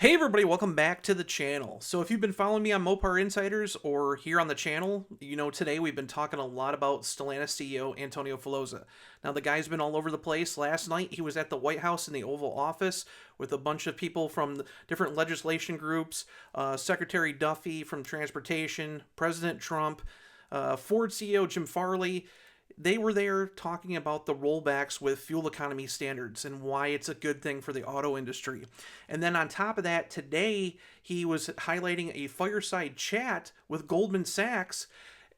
Hey everybody, welcome back to the channel. So if you've been following me on Mopar Insiders or here on the channel, you know today we've been talking a lot about Stellantis CEO Antonio Filosa. Now the guy's been all over the place. Last night he was at the White House in the Oval Office with a bunch of people from different legislation groups, Secretary Duffy from Transportation, President Trump, Ford CEO Jim Farley. They were there talking about the rollbacks with fuel economy standards and why it's a good thing for the auto industry. And then on top of that, today he was highlighting a fireside chat with Goldman Sachs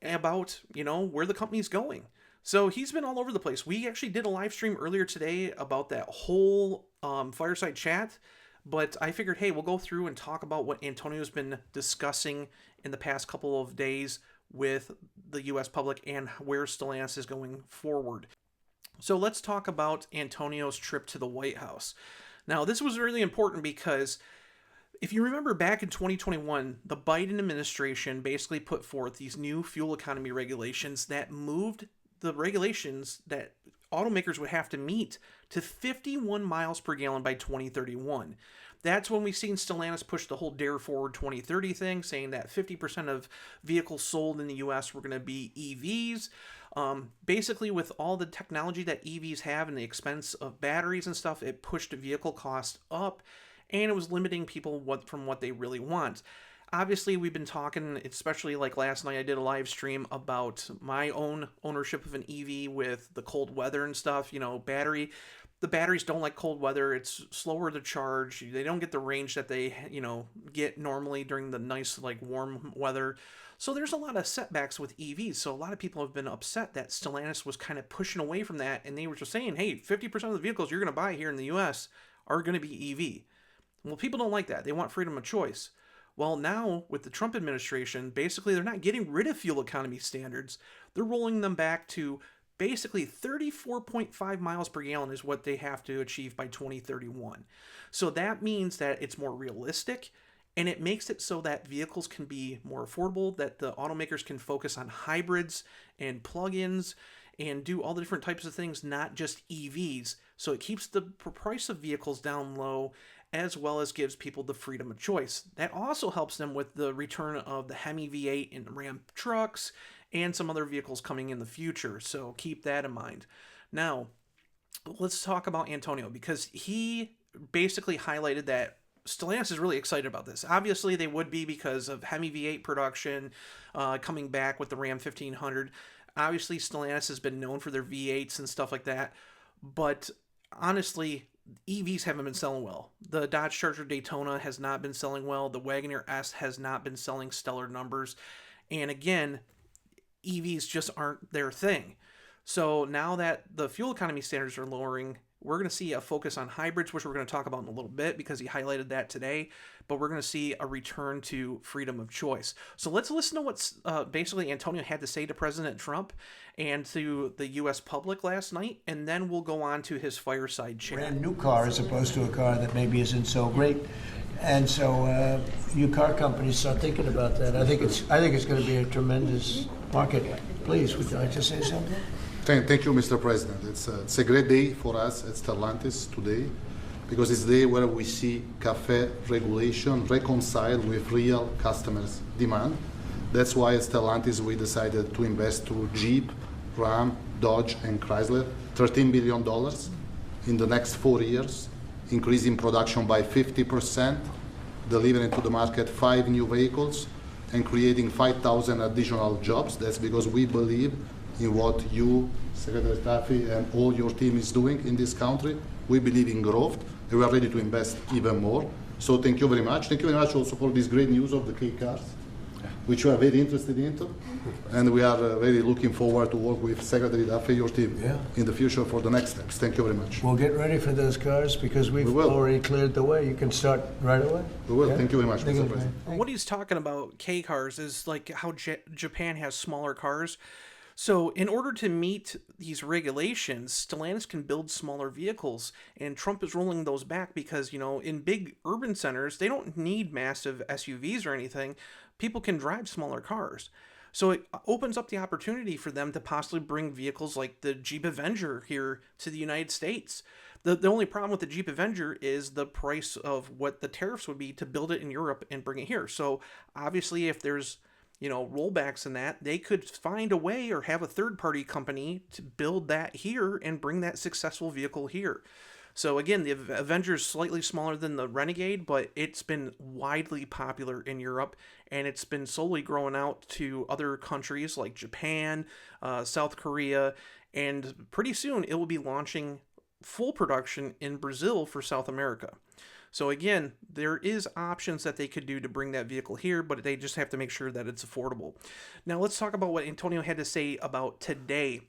about, where the company's going. So he's been all over the place. We actually did a live stream earlier today about that whole fireside chat. But I figured, hey, we'll go through and talk about what Antonio's been discussing in the past couple of days with the U.S. public and where Stellantis is going forward. So let's talk about Antonio's trip to the White House. Now, this was really important because if you remember back in 2021, the Biden administration basically put forth these new fuel economy regulations that moved the regulations that automakers would have to meet to 51 miles per gallon by 2031. That's when we've seen Stellantis push the whole Dare Forward 2030 thing, saying that 50% of vehicles sold in the U.S. were going to be EVs. Basically, with all the technology that EVs have and the expense of batteries and stuff, it pushed vehicle cost up, and it was limiting people from what they really want. Obviously, we've been talking, especially like last night, I did a live stream about my own ownership of an EV with the cold weather and stuff, The batteries don't like cold weather. It's slower to charge. They don't get the range that they, get normally during the nice, warm weather. So there's a lot of setbacks with EVs. So a lot of people have been upset that Stellantis was kind of pushing away from that. And they were just saying, hey, 50% of the vehicles you're going to buy here in the U.S. are going to be EV. Well, people don't like that. They want freedom of choice. Well, now with the Trump administration, basically they're not getting rid of fuel economy standards. They're rolling them back to basically 34.5 miles per gallon is what they have to achieve by 2031. So that means that it's more realistic, and it makes it so that vehicles can be more affordable, that the automakers can focus on hybrids and plug-ins and do all the different types of things, not just EVs. So it keeps the price of vehicles down low, as well as gives people the freedom of choice. That also helps them with the return of the Hemi V8 and Ram trucks and some other vehicles coming in the future. So keep that in mind. Now, let's talk about Antonio, because he basically highlighted that Stellantis is really excited about this. Obviously, they would be because of Hemi V8 production coming back with the Ram 1500. Obviously, Stellantis has been known for their V8s and stuff like that. But honestly, EVs haven't been selling well. The Dodge Charger Daytona has not been selling well. The Wagoneer S has not been selling stellar numbers. And again, EVs just aren't their thing. So now that the fuel economy standards are lowering, we're going to see a focus on hybrids, which we're going to talk about in a little bit because he highlighted that today. But we're going to see a return to freedom of choice. So let's listen to what basically Antonio had to say to President Trump and to the U.S. public last night, and then we'll go on to his fireside chat. Brand new car as opposed to a car that maybe isn't so great. And so you car companies start thinking about that. I think it's going to be a tremendous market. Please, would you like to say something? Thank you, Mr. President. It's a great day for us at Stellantis today because it's the day where we see CAFE regulation reconciled with real customers' demand. That's why at Stellantis we decided to invest to Jeep, Ram, Dodge, and Chrysler $13 billion in the next 4 years, increasing production by 50%, delivering to the market 5 new vehicles, and creating 5,000 additional jobs. That's because we believe in what you, Secretary Duffy, and all your team is doing in this country. We believe in growth, and we are ready to invest even more. So thank you very much. Thank you very much also for this great news of the K cars, which we are very interested in, and we are very looking forward to work with Secretary Duffy, your team, in the future for the next steps. Thank you very much. We'll get ready for those cars because we've already cleared the way. You can start right away. We will. Yeah. Thank you very much, Mr. President. What he's talking about, K cars, is like how Japan has smaller cars. So in order to meet these regulations, Stellantis can build smaller vehicles, and Trump is rolling those back because, in big urban centers, they don't need massive SUVs or anything. People can drive smaller cars. So it opens up the opportunity for them to possibly bring vehicles like the Jeep Avenger here to the United States. The only problem with the Jeep Avenger is the price of what the tariffs would be to build it in Europe and bring it here. So obviously, if there's rollbacks in that, they could find a way or have a third party company to build that here and bring that successful vehicle here. So again, the Avenger is slightly smaller than the Renegade, but it's been widely popular in Europe, and it's been slowly growing out to other countries like Japan, South Korea, and pretty soon it will be launching full production in Brazil for South America. So again, there is options that they could do to bring that vehicle here, but they just have to make sure that it's affordable. Now let's talk about what Antonio had to say about today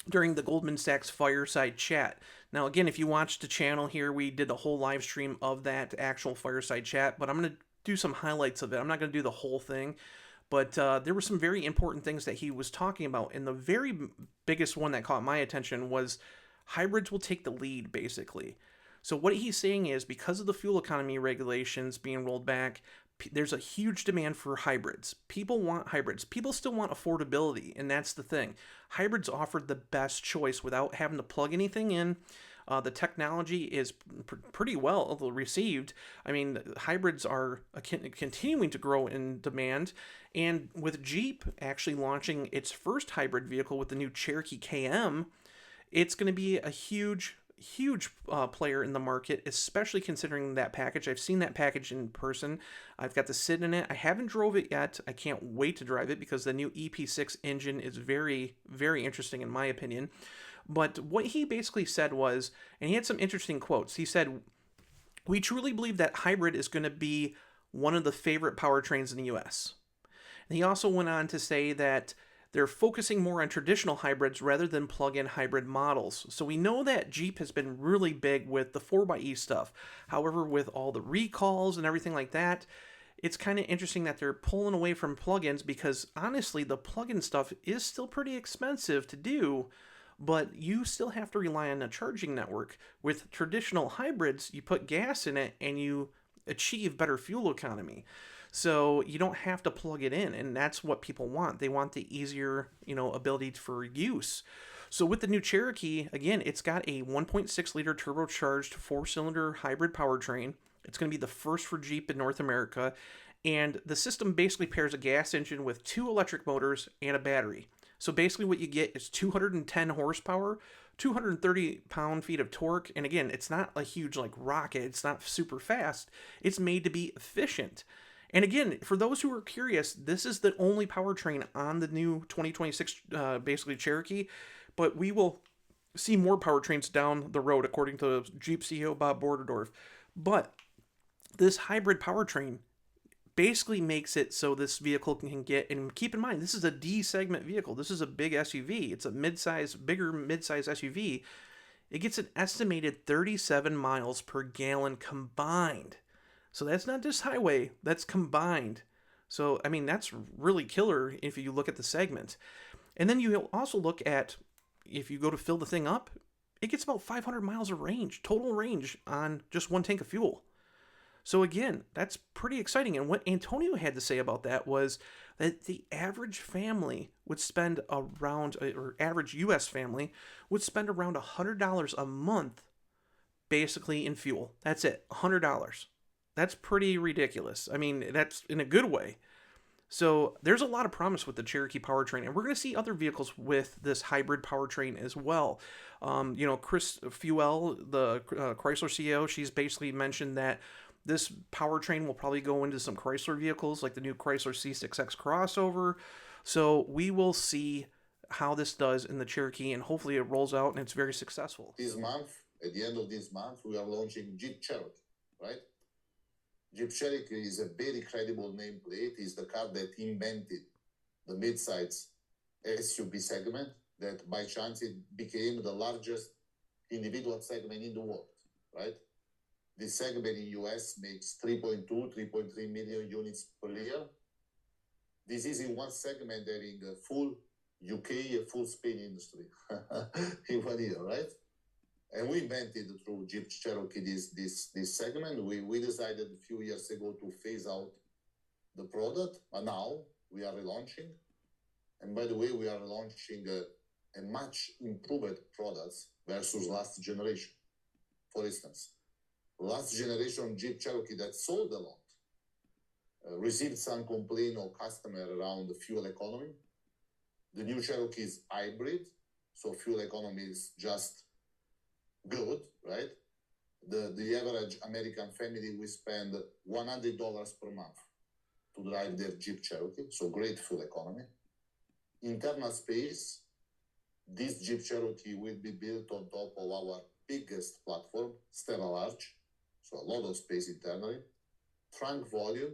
during the Goldman Sachs fireside chat. Now again, if you watched the channel here, we did a whole live stream of that actual fireside chat, but I'm going to do some highlights of it. I'm not going to do the whole thing, but there were some very important things that he was talking about, and the very biggest one that caught my attention was hybrids will take the lead, basically. So what he's saying is, because of the fuel economy regulations being rolled back, there's a huge demand for hybrids. People want hybrids. People still want affordability, and that's the thing. Hybrids offer the best choice without having to plug anything in. The technology is pretty well received. I mean, hybrids are continuing to grow in demand, and with Jeep actually launching its first hybrid vehicle with the new Cherokee KM, it's going to be a huge player in the market, especially considering that package. I've seen that package in person. I've got to sit in it. I haven't drove it yet. I can't wait to drive it because the new EP6 engine is very, very interesting in my opinion. But what he basically said was, and he had some interesting quotes. He said, "We truly believe that hybrid is going to be one of the favorite powertrains in the US." And he also went on to say that they're focusing more on traditional hybrids rather than plug-in hybrid models. So we know that Jeep has been really big with the 4xe stuff. However, with all the recalls and everything like that, it's kind of interesting that they're pulling away from plug-ins because honestly, the plug-in stuff is still pretty expensive to do, but you still have to rely on a charging network. With traditional hybrids, you put gas in it and you achieve better fuel economy. So you don't have to plug it in, and that's what people want. They want the easier, ability for use. So with the new Cherokee, again, it's got a 1.6 liter turbocharged 4-cylinder hybrid powertrain. It's going to be the first for Jeep in North America, and the system basically pairs a gas engine with 2 electric motors and a battery. So basically what you get is 210 horsepower, 230 pound-feet of torque, and again, it's not a huge rocket. It's not super fast. It's made to be efficient. And again, for those who are curious, this is the only powertrain on the new 2026 basically Cherokee, but we will see more powertrains down the road, according to Jeep CEO Bob Borderdorf. But this hybrid powertrain basically makes it so this vehicle can get, and keep in mind, this is a D segment vehicle. This is a big SUV. It's a bigger mid-size SUV. It gets an estimated 37 miles per gallon combined. So that's not just highway, that's combined. So, I mean, that's really killer if you look at the segment. And then you also look at, if you go to fill the thing up, it gets about 500 miles of range, total range on just one tank of fuel. So again, that's pretty exciting. And what Antonio had to say about that was that the average family would spend around, or average US family would spend around $100 a month basically in fuel. That's it, $100. That's pretty ridiculous. I mean, that's in a good way. So there's a lot of promise with the Cherokee powertrain, and we're going to see other vehicles with this hybrid powertrain as well. Chris Fuel, the Chrysler CEO, she's basically mentioned that this powertrain will probably go into some Chrysler vehicles, like the new Chrysler C6X crossover. So we will see how this does in the Cherokee, and hopefully it rolls out and it's very successful. This month, at the end of this month, we are launching Jeep Cherokee, right? Jeep Cherokee is a very credible nameplate. It's the car that invented the mid-size SUV segment that by chance it became the largest individual segment in the world, right? This segment in US makes 3.2, 3.3 million units per year. This is in one segment having a full UK, a full Spain industry in 1 year, right? And we invented through Jeep Cherokee this segment. We decided a few years ago to phase out the product, but now we are relaunching. And by the way, we are launching a much improved products versus last generation. For instance, last generation Jeep Cherokee that sold a lot received some complaint or customer around the fuel economy. The new Cherokee is hybrid, so fuel economy is just good, right? The average American family will spend $100 per month to drive their Jeep Cherokee, so great fuel economy. Internal space, this Jeep Cherokee will be built on top of our biggest platform, Stella Large, so a lot of space internally. Trunk volume,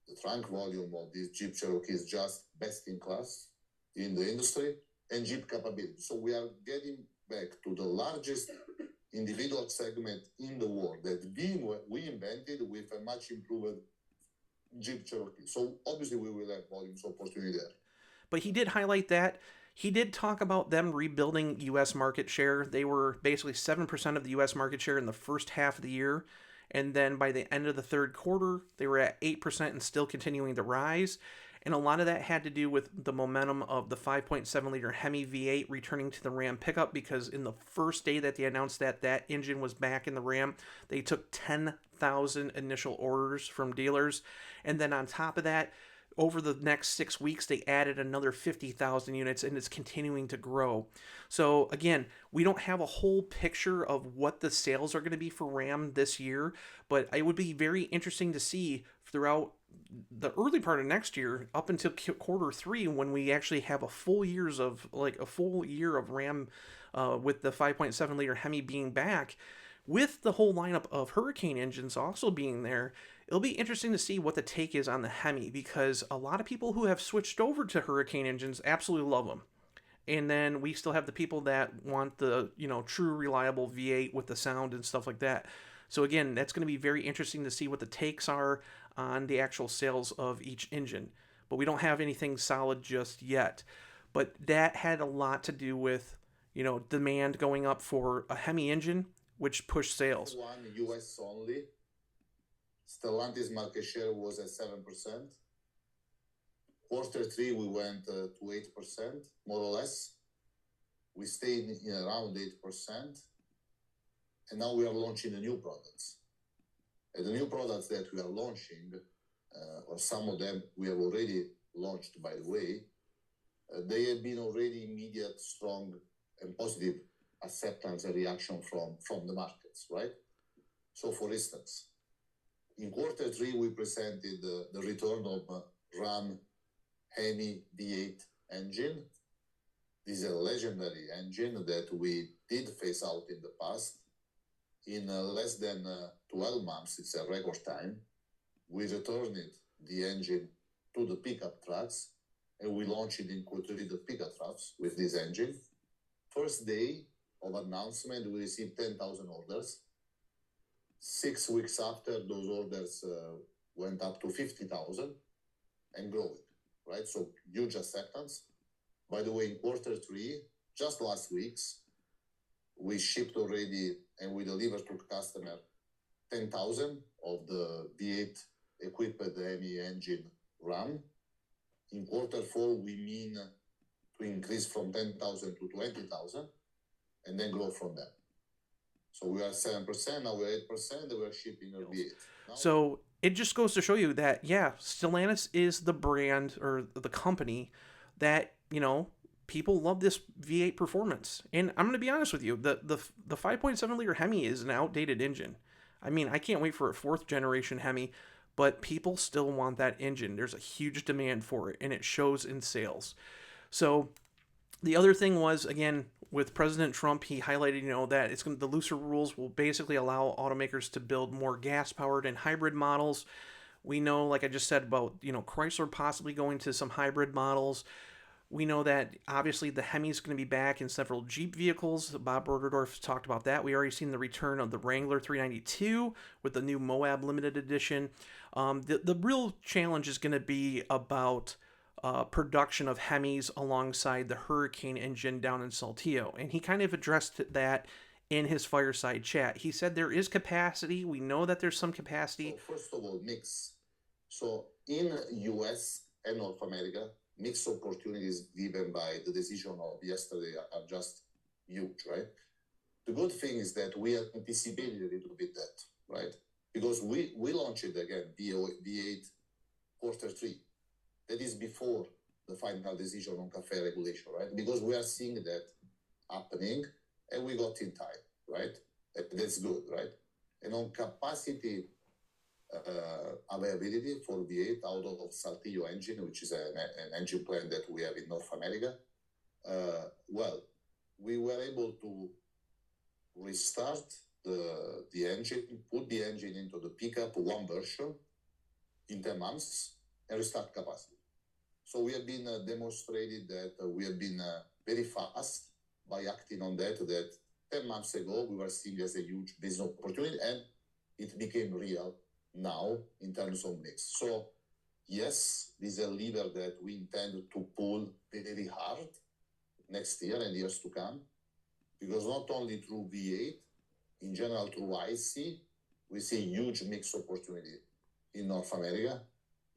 the trunk volume of this Jeep Cherokee is just best in class in the industry, and Jeep capability. So we are getting back to the largest individual segment in the world that we invented with a much improved Jeep Cherokee. So obviously we will have volumes opportunity there. But he did highlight that. He did talk about them rebuilding U.S. market share. They were basically 7% of the U.S. market share in the first half of the year. And then by the end of the third quarter, they were at 8% and still continuing to rise. And a lot of that had to do with the momentum of the 5.7 liter Hemi V8 returning to the Ram pickup, because in the first day that they announced that that engine was back in the Ram, they took 10,000 initial orders from dealers. And then on top of that, over the next 6 weeks, they added another 50,000 units, and it's continuing to grow. So again, we don't have a whole picture of what the sales are going to be for Ram this year, but it would be very interesting to see throughout the early part of next year up until quarter three, when we actually have a full year of Ram with the 5.7 liter Hemi being back, with the whole lineup of Hurricane engines also being there. It'll be interesting to see what the take is on the Hemi, because a lot of people who have switched over to Hurricane engines absolutely love them. And then we still have the people that want the, true reliable V8 with the sound and stuff like that. So again, that's going to be very interesting to see what the takes are on the actual sales of each engine. But we don't have anything solid just yet. But that had a lot to do with, demand going up for a Hemi engine, which pushed sales. One US only. Stellantis market share was at 7%. Quarter three, we went to 8%, more or less. We stayed in around 8%. And now we are launching the new products. And the new products that we are launching, or some of them we have already launched, by the way, they have been already immediate, strong, and positive acceptance and reaction from the markets, right? So for instance, in quarter three, we presented the return of Ram Hemi V8 engine. This is a legendary engine that we did phase out in the past. In less than 12 months, it's a record time, we returned the engine to the pickup trucks, and we launched it in quarter three, the pickup trucks with this engine. First day of announcement, we received 10,000 orders. 6 weeks after, those orders went up to 50,000 and growing, right? So huge acceptance. By the way, in quarter three, just last weeks, we shipped already and we delivered to customer 10,000 of the V8 equipped Hemi engine Ram. In quarter four, we mean to increase from 10,000 to 20,000 and then grow from there. So we are 7%, now we're 8%, and we're shipping our V8. So it just goes to show you that, Stellantis is the brand or the company that, people love this V8 performance. And I'm going to be honest with you, the 5.7 liter Hemi is an outdated engine. I mean, I can't wait for a 4th generation Hemi, but people still want that engine. There's a huge demand for it, and it shows in sales. So the other thing was, again, with President Trump, he highlighted, that the looser rules will basically allow automakers to build more gas-powered and hybrid models. We know, like I just said, about, Chrysler possibly going to some hybrid models. We know that, obviously, the Hemi is going to be back in several Jeep vehicles. Bob Broderdorf talked about that. We already seen the return of the Wrangler 392 with the new Moab limited edition. The real challenge is going to be about production of Hemis alongside the Hurricane engine down in Saltillo. And he kind of addressed that in his fireside chat. He said there is capacity. We know that there's some capacity. So first of all, mix. So in US and North America, mixed opportunities given by the decision of yesterday are just huge, right? The good thing is that we anticipated a little bit that, right? Because we launched it again, V8 Q3. That is before the final decision on CAFE regulation, right? Because we are seeing that happening and we got in time, right? That's good, right? And on capacity availability for V8 out of Saltillo engine, which is an engine plant that we have in North America, well, we were able to restart the engine, put the engine into the pickup one version in 10 months and restart capacity. So we have been demonstrated that we have been very fast by acting on that 10 months ago we were seeing as a huge business opportunity, and it became real now in terms of mix. So yes, this is a lever that we intend to pull very hard next year and years to come, because not only through V8, in general through IC, we see huge mix opportunity in North America,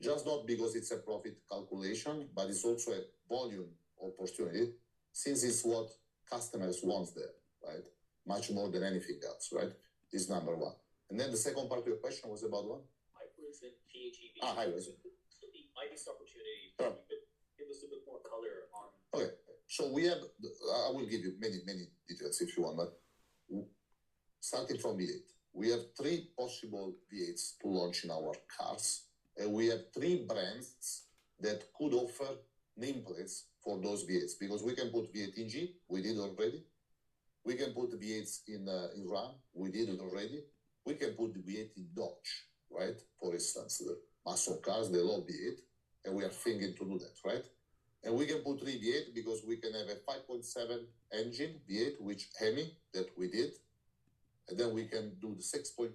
just not because it's a profit calculation, but it's also a volume opportunity, since it's what customers want there, right? Much more than anything else, right? This is number one. And then the second part of your question was about what? Hybrids and PHEV. Hybrids. So the ICE opportunity, Sure. you could give us a bit more color on. Okay, so we have, I will give you many details if you want, but starting from V8, we have 3 possible V8s to launch in our cars, and we have 3 brands that could offer nameplates for those V8s, because we can put V8 in Jeep, we did already. We can put V8s in Ram, we did it already. We can put the V8 in Dodge, right? For instance, the muscle cars, they love V8, and we are thinking to do that, right? And we can put 3 V8 because we can have a 5.7 engine V8, which Hemi that we did, and then we can do the 6.2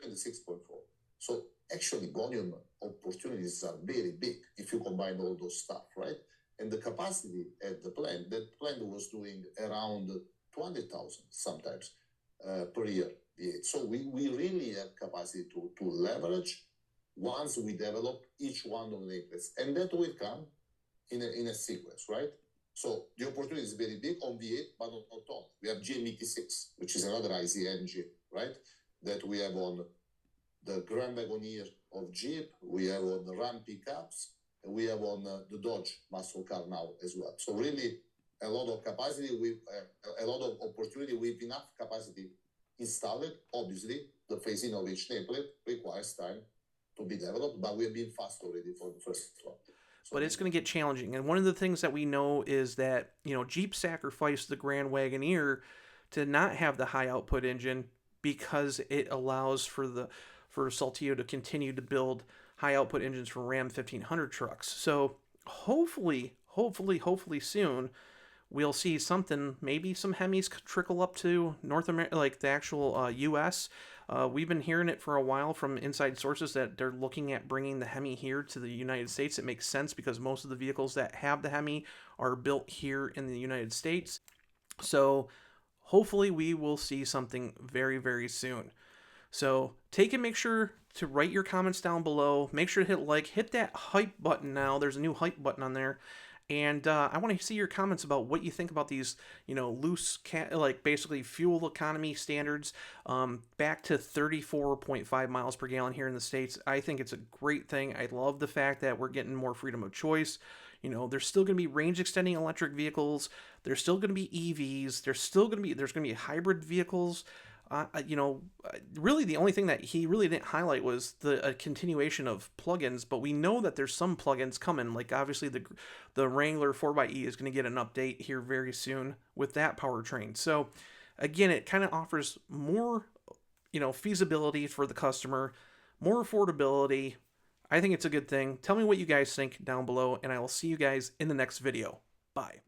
and the 6.4. So actually, volume opportunities are very big if you combine all those stuff, right? And the capacity at the plant, that plant was doing around 200,000 sometimes per year V8. So we really have capacity to leverage once we develop each one of the nameplates, and that will come in a sequence, right? So the opportunity is very big on V8, but not only. We have GME-T6, which is another IC engine, right? That we have on the Grand Wagoneer of Jeep, we have on the Ram pickups, and we have on the Dodge muscle car now as well. So really a lot of capacity, with a lot of opportunity with enough capacity installed. Obviously, the phasing of each nameplate requires time to be developed, but we have been fast already for the first one. But it's going to get challenging. And one of the things that we know is that, Jeep sacrificed the Grand Wagoneer to not have the high output engine because it allows for Saltillo to continue to build high output engines for Ram 1500 trucks. So hopefully soon we'll see something, maybe some Hemis trickle up to North America, like the actual U.S. We've been hearing it for a while from inside sources that they're looking at bringing the Hemi here to the United States. It makes sense because most of the vehicles that have the Hemi are built here in the United States. So hopefully we will see something very, very soon. So make sure to write your comments down below. Make sure to hit that hype button now. There's a new hype button on there. And I want to see your comments about what you think about these, loose, basically fuel economy standards back to 34.5 miles per gallon here in the States. I think it's a great thing. I love the fact that we're getting more freedom of choice. There's still going to be range extending electric vehicles. There's still going to be EVs. There's going to be hybrid vehicles. Really the only thing that he really didn't highlight was the continuation of plugins, but we know that there's some plugins coming, like obviously the Wrangler 4xe is going to get an update here very soon with that powertrain. So again, it kind of offers more, feasibility for the customer, more affordability. I think it's a good thing. Tell me what you guys think down below, and I will see you guys in the next video. Bye.